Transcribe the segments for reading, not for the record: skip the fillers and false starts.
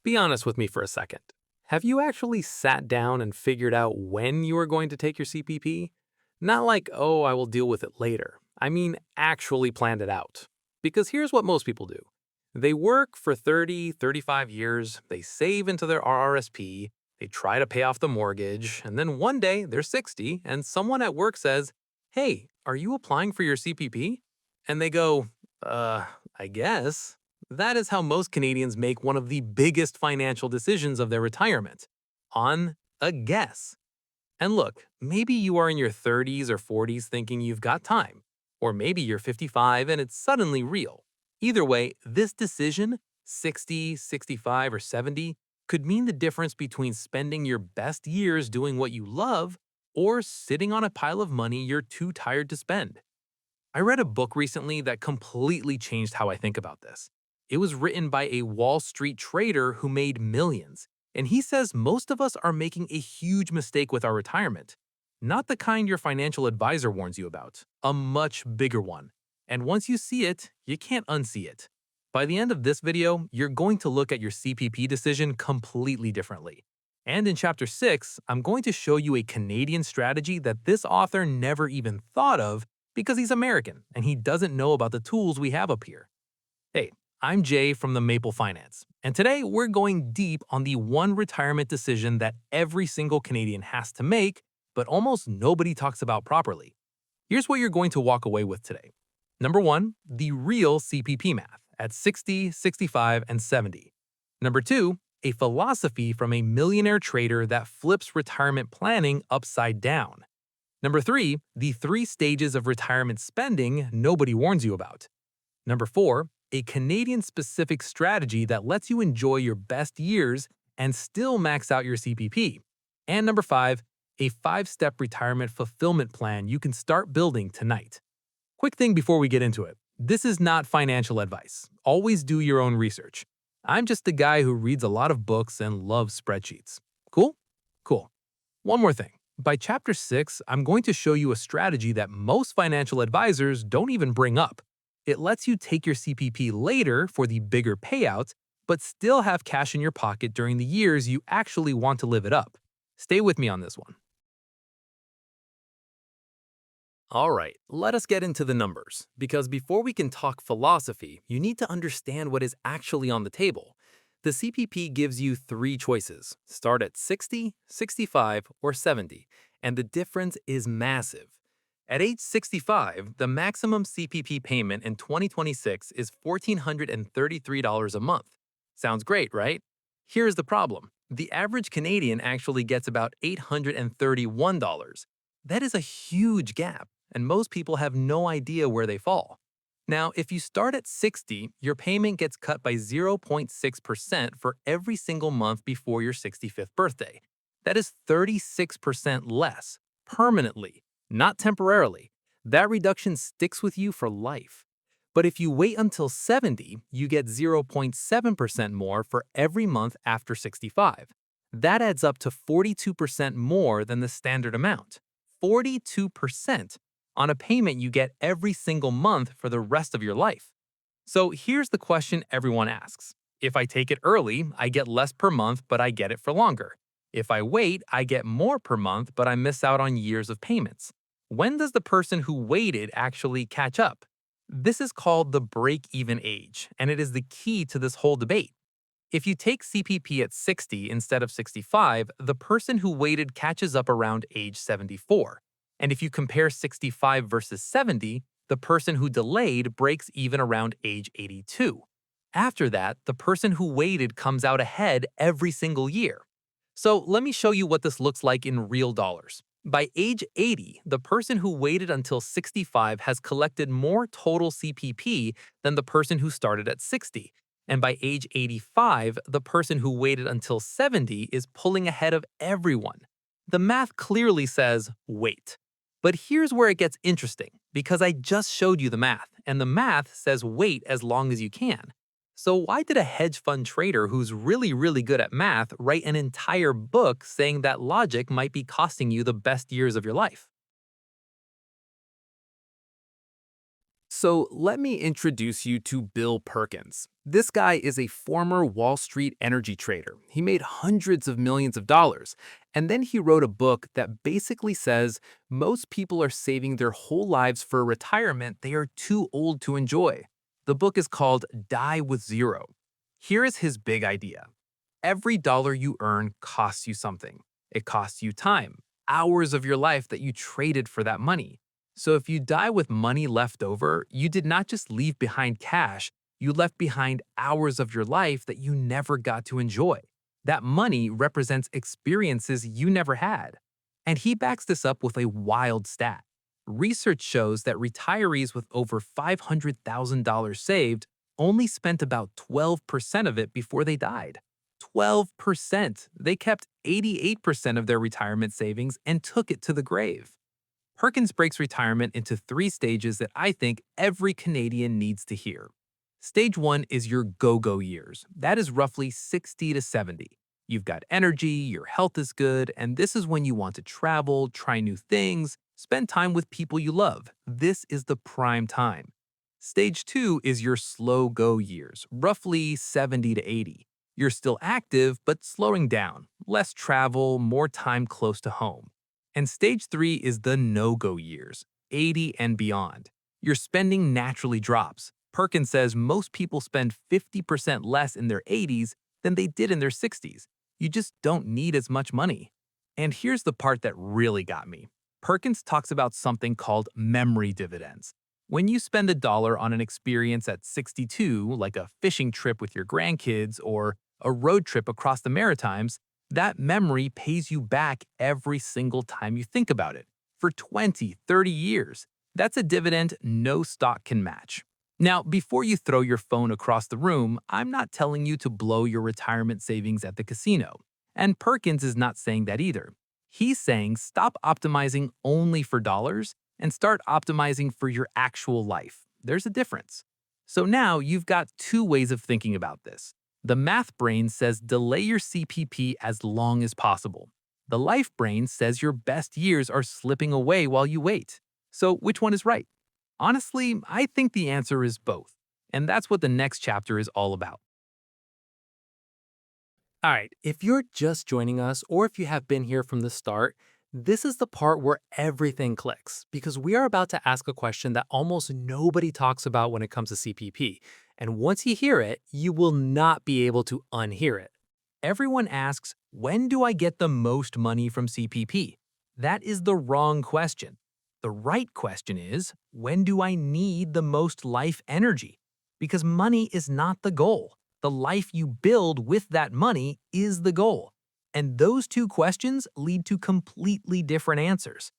Be honest with me for a second. Have you actually sat down and figured out when you are going to take your CPP? Not like, oh, I will deal with it later. I mean, actually planned it out. Because here's what most people do. They work for 30, 35 years, they save into their RRSP, they try to pay off the mortgage, and then one day they're 60 and someone at work says, "Hey, are you applying for your CPP?" And they go, I guess. That is how most Canadians make one of the biggest financial decisions of their retirement. On a guess. And look, maybe you are in your 30s or 40s thinking you've got time. Or maybe you're 55 and it's suddenly real. Either way, this decision, 60, 65, or 70, could mean the difference between spending your best years doing what you love or sitting on a pile of money you're too tired to spend. I read a book recently that completely changed how I think about this. It was written by a Wall Street trader who made millions, and he says most of us are making a huge mistake with our retirement. Not the kind your financial advisor warns you about, a much bigger one. And once you see it, you can't unsee it. By the end of this video, you're going to look at your CPP decision completely differently. And in Chapter 6, I'm going to show you a Canadian strategy that this author never even thought of because he's American and he doesn't know about the tools we have up here. Hey, I'm Jay from the Maple Finance, and today we're going deep on the one retirement decision that every single Canadian has to make, but almost nobody talks about properly. Here's what you're going to walk away with today. Number 1, the real CPP math at 60, 65, and 70. Number 2, a philosophy from a millionaire trader that flips retirement planning upside down. Number 3, the 3 stages of retirement spending nobody warns you about. Number 4, a Canadian-specific strategy that lets you enjoy your best years and still max out your CPP. And number 5, a 5-step retirement fulfillment plan you can start building tonight. Quick thing before we get into it. This is not financial advice. Always do your own research. I'm just a guy who reads a lot of books and loves spreadsheets. Cool? Cool. One more thing. By Chapter 6, I'm going to show you a strategy that most financial advisors don't even bring up. It lets you take your CPP later for the bigger payouts, but still have cash in your pocket during the years you actually want to live it up. Stay with me on this one. Alright, let us get into the numbers, because before we can talk philosophy, you need to understand what is actually on the table. The CPP gives you 3 choices. Start at 60, 65, or 70, and the difference is massive. At age 65, the maximum CPP payment in 2026 is $1,433 a month. Sounds great, right? Here's the problem. The average Canadian actually gets about $831. That is a huge gap, and most people have no idea where they fall. Now, if you start at 60, your payment gets cut by 0.6% for every single month before your 65th birthday. That is 36% less, permanently, not temporarily. That reduction sticks with you for life. But if you wait until 70, you get 0.7% more for every month after 65. That adds up to 42% more than the standard amount. 42% on a payment you get every single month for the rest of your life. So here's the question everyone asks. If I take it early, I get less per month, but I get it for longer. If I wait, I get more per month, but I miss out on years of payments. When does the person who waited actually catch up? This is called the break-even age, and it is the key to this whole debate. If you take CPP at 60 instead of 65, the person who waited catches up around age 74. And if you compare 65 versus 70, the person who delayed breaks even around age 82. After that, the person who waited comes out ahead every single year. So let me show you what this looks like in real dollars. By age 80, the person who waited until 65 has collected more total CPP than the person who started at 60. And by age 85, the person who waited until 70 is pulling ahead of everyone. The math clearly says wait. But here's where it gets interesting, because I just showed you the math, and the math says wait as long as you can. So why did a hedge fund trader who's really good at math write an entire book saying that logic might be costing you the best years of your life? So let me introduce you to Bill Perkins. This guy is a former Wall Street energy trader. He made hundreds of millions of dollars. And then he wrote a book that basically says most people are saving their whole lives for a retirement they are too old to enjoy. The book is called Die with Zero. Here is his big idea. Every dollar you earn costs you something. It costs you time, hours of your life that you traded for that money. So if you die with money left over, you did not just leave behind cash, you left behind hours of your life that you never got to enjoy. That money represents experiences you never had. And he backs this up with a wild stat. Research shows that retirees with over $500,000 saved only spent about 12% of it before they died. 12%! They kept 88% of their retirement savings and took it to the grave. Perkins breaks retirement into 3 stages that I think every Canadian needs to hear. Stage 1 is your go-go years. That is roughly 60 to 70. You've got energy, your health is good, and this is when you want to travel, try new things, spend time with people you love. This is the prime time. Stage 2 is your slow-go years, roughly 70 to 80. You're still active, but slowing down. Less travel, more time close to home. And stage 3 is the no-go years, 80 and beyond. Your spending naturally drops. Perkins says most people spend 50% less in their 80s than they did in their 60s. You just don't need as much money. And here's the part that really got me. Perkins talks about something called memory dividends. When you spend $1 on an experience at 62, like a fishing trip with your grandkids or a road trip across the Maritimes, that memory pays you back every single time you think about it, for 20, 30 years. That's a dividend no stock can match. Now, before you throw your phone across the room, I'm not telling you to blow your retirement savings at the casino. And Perkins is not saying that either. He's saying stop optimizing only for dollars and start optimizing for your actual life. There's a difference. So now you've got 2 ways of thinking about this. The math brain says delay your CPP as long as possible. The life brain says your best years are slipping away while you wait. So which one is right? Honestly, I think the answer is both. And that's what the next chapter is all about. All right, if you're just joining us or if you have been here from the start, this is the part where everything clicks because we are about to ask a question that almost nobody talks about when it comes to CPP. And once you hear it, you will not be able to unhear it. Everyone asks, when do I get the most money from CPP? That is the wrong question. The right question is, when do I need the most life energy? Because money is not the goal. The life you build with that money is the goal. And those 2 questions lead to completely different answers.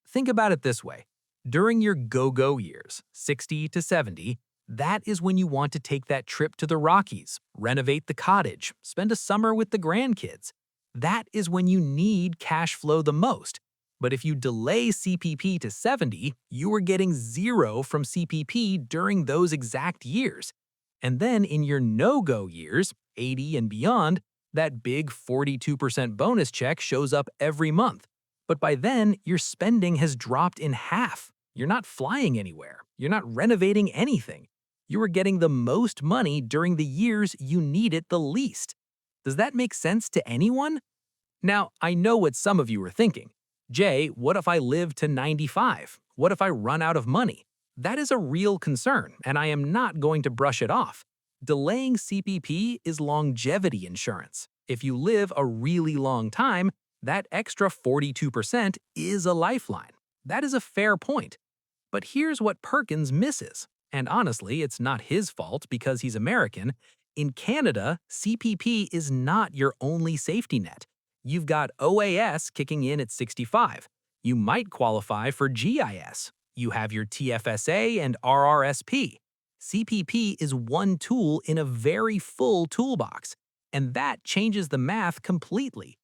Think about it this way. During your go-go years, 60 to 70, that is when you want to take that trip to the Rockies, renovate the cottage, spend a summer with the grandkids. That is when you need cash flow the most. But if you delay CPP to 70, you are getting 0 from CPP during those exact years. And then in your no-go years, 80 and beyond, that big 42% bonus check shows up every month. But by then, your spending has dropped in half. You're not flying anywhere. You're not renovating anything. You are getting the most money during the years you need it the least. Does that make sense to anyone? Now, I know what some of you are thinking. Jay, what if I live to 95? What if I run out of money? That is a real concern, and I am not going to brush it off. Delaying CPP is longevity insurance. If you live a really long time, that extra 42% is a lifeline. That is a fair point. But here's what Perkins misses. And honestly, it's not his fault because he's American. In Canada, CPP is not your only safety net. You've got OAS kicking in at 65. You might qualify for GIS. You have your TFSA and RRSP. CPP is one tool in a very full toolbox, and that changes the math completely.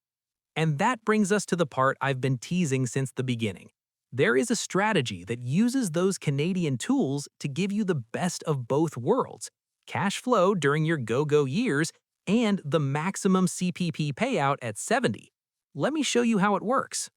And that brings us to the part I've been teasing since the beginning. There is a strategy that uses those Canadian tools to give you the best of both worlds, cash flow during your go-go years and the maximum CPP payout at 70. Let me show you how it works.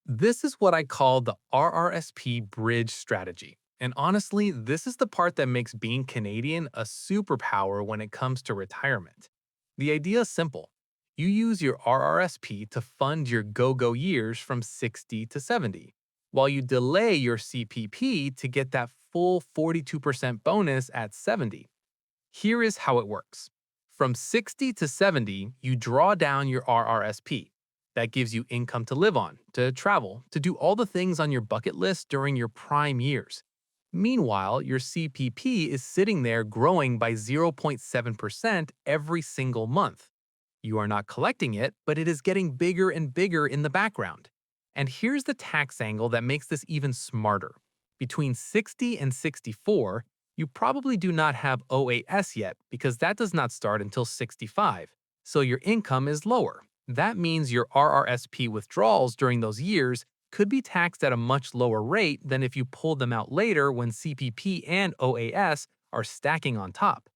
This is what I call the RRSP Bridge strategy. And honestly, this is the part that makes being Canadian a superpower when it comes to retirement. The idea is simple. You use your RRSP to fund your go-go years from 60 to 70, while you delay your CPP to get that full 42% bonus at 70. Here is how it works. From 60 to 70, you draw down your RRSP. That gives you income to live on, to travel, to do all the things on your bucket list during your prime years. Meanwhile, your CPP is sitting there growing by 0.7% every single month. You are not collecting it, but it is getting bigger and bigger in the background. And here's the tax angle that makes this even smarter. Between 60 and 64, you probably do not have OAS yet because that does not start until 65, so your income is lower. That means your RRSP withdrawals during those years could be taxed at a much lower rate than if you pulled them out later when CPP and OAS are stacking on top.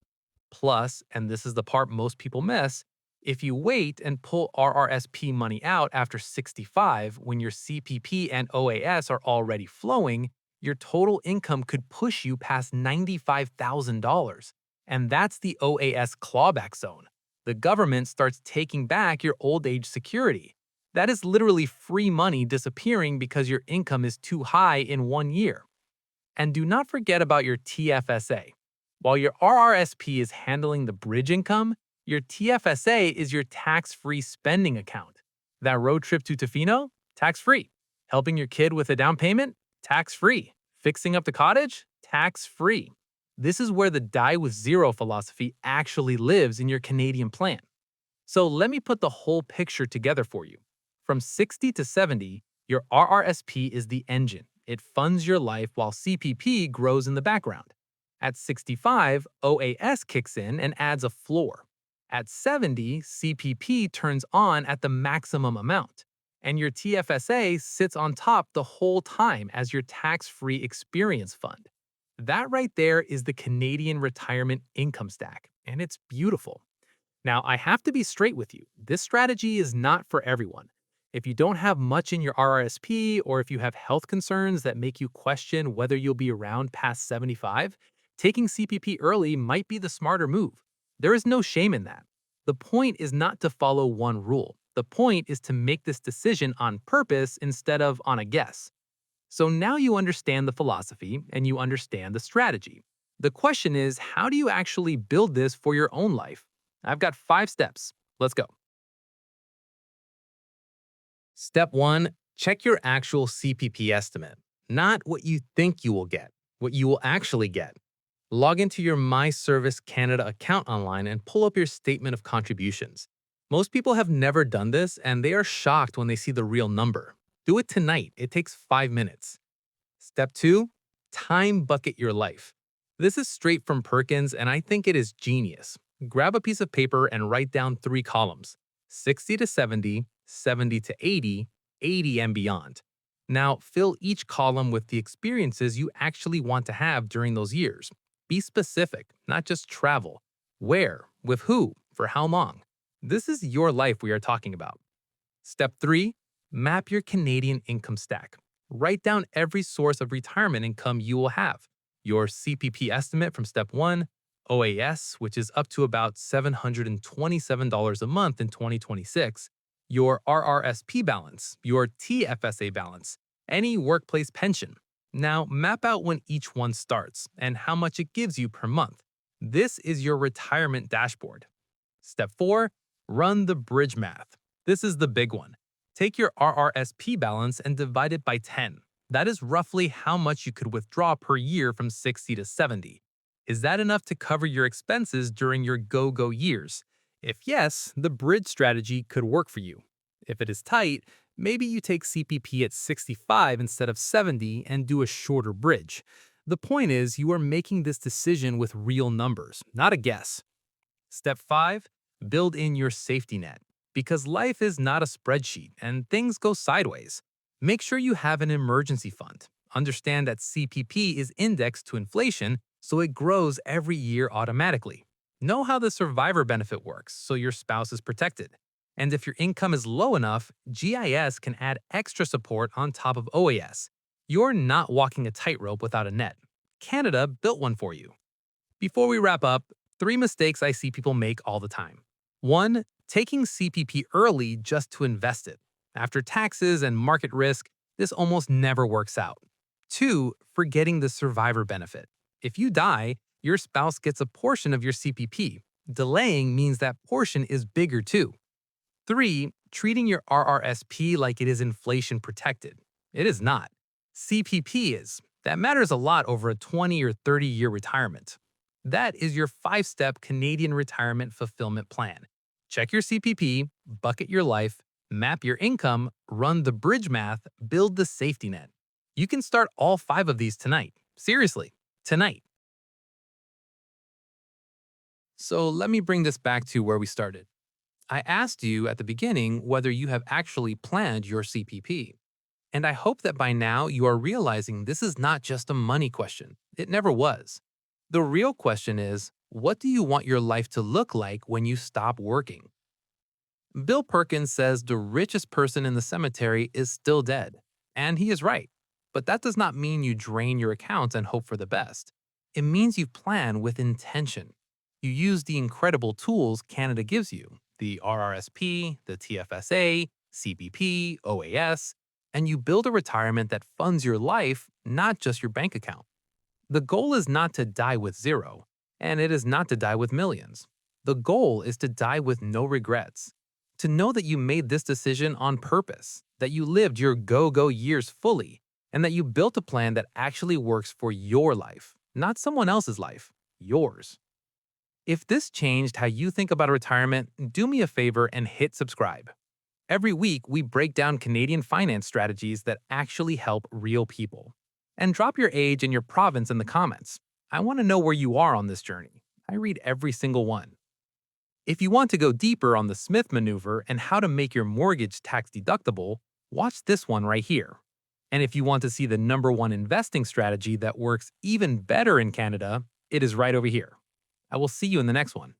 Plus, and this is the part most people miss, if you wait and pull RRSP money out after 65 when your CPP and OAS are already flowing, your total income could push you past $95,000. And that's the OAS clawback zone. The government starts taking back your old age security. That is literally free money disappearing because your income is too high in 1 year. And do not forget about your TFSA. While your RRSP is handling the bridge income, your TFSA is your tax-free spending account. That road trip to Tofino? Tax-free. Helping your kid with a down payment? Tax-free. Fixing up the cottage? Tax-free. This is where the die with zero philosophy actually lives in your Canadian plan. So let me put the whole picture together for you. From 60 to 70, your RRSP is the engine. It funds your life while CPP grows in the background. At 65, OAS kicks in and adds a floor. At 70, CPP turns on at the maximum amount. And your TFSA sits on top the whole time as your tax-free experience fund. That right there is the Canadian retirement income stack, and it's beautiful. Now, I have to be straight with you. This strategy is not for everyone. If you don't have much in your RRSP or if you have health concerns that make you question whether you'll be around past 75, taking CPP early might be the smarter move. There is no shame in that. The point is not to follow one rule. The point is to make this decision on purpose instead of on a guess. So now you understand the philosophy and you understand the strategy. The question is, how do you actually build this for your own life? I've got 5 steps. Let's go. Step 1, check your actual CPP estimate. Not what you think you will get, what you will actually get. Log into your My Service Canada account online and pull up your statement of contributions. Most people have never done this and they are shocked when they see the real number. Do it tonight. It takes 5 minutes. Step 2, time bucket your life. This is straight from Perkins and I think it is genius. Grab a piece of paper and write down 3 columns: 60 to 70, 70 to 80, 80 and beyond. Now, fill each column with the experiences you actually want to have during those years. Be specific, not just travel. Where, with who, for how long. This is your life we are talking about. Step 3, map your Canadian income stack. Write down every source of retirement income you will have. Your CPP estimate from step 1, OAS, which is up to about $727 a month in 2026, your RRSP balance, your TFSA balance, any workplace pension. Now, map out when each one starts and how much it gives you per month. This is your retirement dashboard. Step 4, run the bridge math. This is the big one. Take your RRSP balance and divide it by 10. That is roughly how much you could withdraw per year from 60 to 70. Is that enough to cover your expenses during your go-go years? If yes, the bridge strategy could work for you. If it is tight, maybe you take CPP at 65 instead of 70 and do a shorter bridge. The point is, you are making this decision with real numbers, not a guess. Step 5, build in your safety net. Because life is not a spreadsheet and things go sideways. Make sure you have an emergency fund. Understand that CPP is indexed to inflation, so it grows every year automatically. Know how the survivor benefit works so your spouse is protected. And if your income is low enough, GIS can add extra support on top of OAS. You're not walking a tightrope without a net. Canada built one for you. Before we wrap up, 3 mistakes I see people make all the time. 1. Taking CPP early just to invest it. After taxes and market risk, this almost never works out. 2. Forgetting the survivor benefit. If you die, your spouse gets a portion of your CPP. Delaying means that portion is bigger too. 3. Treating your RRSP like it is inflation protected. It is not. CPP is. That matters a lot over a 20 or 30-year retirement. That is your 5-step Canadian retirement fulfillment plan. Check your CPP, bucket your life, map your income, run the bridge math, build the safety net. You can start all 5 of these tonight. Seriously, tonight. So let me bring this back to where we started. I asked you at the beginning whether you have actually planned your CPP. And I hope that by now you are realizing this is not just a money question. It never was. The real question is, what do you want your life to look like when you stop working? Bill Perkins says the richest person in the cemetery is still dead. And he is right. But that does not mean you drain your accounts and hope for the best. It means you plan with intention. You use the incredible tools Canada gives you, the RRSP, the TFSA, CPP, OAS, and you build a retirement that funds your life, not just your bank account. The goal is not to die with zero, and it is not to die with millions. The goal is to die with no regrets. To know that you made this decision on purpose, that you lived your go-go years fully, and that you built a plan that actually works for your life, not someone else's life, yours. If this changed how you think about retirement, do me a favor and hit subscribe. Every week, we break down Canadian finance strategies that actually help real people. And drop your age and your province in the comments. I want to know where you are on this journey. I read every single one. If you want to go deeper on the Smith maneuver and how to make your mortgage tax deductible, watch this one right here. And if you want to see the #1 investing strategy that works even better in Canada, it is right over here. I will see you in the next one.